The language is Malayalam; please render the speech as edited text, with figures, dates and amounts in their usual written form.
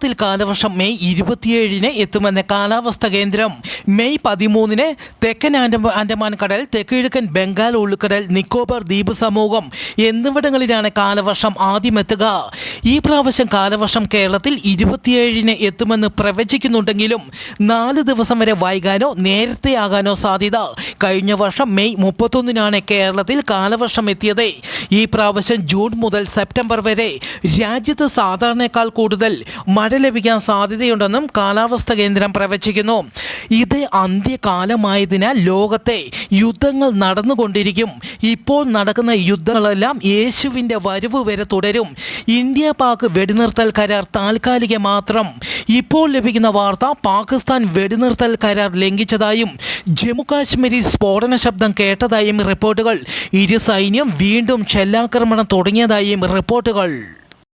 കേരളത്തിൽ കാലവർഷം മെയ് 27-ന് എത്തുമെന്ന് കാലാവസ്ഥാ കേന്ദ്രം. മെയ് 13-ന് തെക്കൻ ആൻഡമാൻ കടൽ, തെക്കുകിഴക്കൻ ബംഗാൾ ഉൾക്കടൽ, നിക്കോബാർ ദ്വീപ് സമൂഹം എന്നിവിടങ്ങളിലാണ് കാലവർഷം ആദ്യമെത്തുക. ഈ പ്രാവശ്യം കാലവർഷം കേരളത്തിൽ 27-ന് എത്തുമെന്ന് പ്രവചിക്കുന്നുണ്ടെങ്കിലും 4 ദിവസം വരെ വൈകാനോ നേരത്തെ ആകാനോ സാധ്യത. കഴിഞ്ഞ വർഷം മെയ് 31-നാണ് കേരളത്തിൽ കാലവർഷം എത്തിയത്. ഈ പ്രാവശ്യം ജൂൺ മുതൽ സെപ്റ്റംബർ വരെ രാജ്യത്ത് സാധാരണയേക്കാൾ കൂടുതൽ മഴ ലഭിക്കാൻ സാധ്യതയുണ്ടെന്നും കാലാവസ്ഥാ കേന്ദ്രം പ്രവചിക്കുന്നു. ഇത് അന്ത്യകാലമായതിനാൽ ലോകത്തെ യുദ്ധങ്ങൾ നടന്നുകൊണ്ടിരിക്കും. ഇപ്പോൾ നടക്കുന്ന യുദ്ധങ്ങളെല്ലാം യേശുവിൻ്റെ വരവ് വരെ തുടരും. ഇന്ത്യ പാക് വെടിനിർത്തൽ കരാർ താൽക്കാലികം മാത്രം. ഇപ്പോൾ ലഭിക്കുന്ന വാർത്ത പാകിസ്ഥാൻ വെടിനിർത്തൽ കരാർ ലംഘിച്ചതായും ജമ്മു കാശ്മീരിൽ സ്ഫോടന ശബ്ദം കേട്ടതായും റിപ്പോർട്ടുകൾ. ഇരു സൈന്യം വീണ്ടും ഷെല്ലാക്രമണം തുടങ്ങിയതായും റിപ്പോർട്ടുകൾ.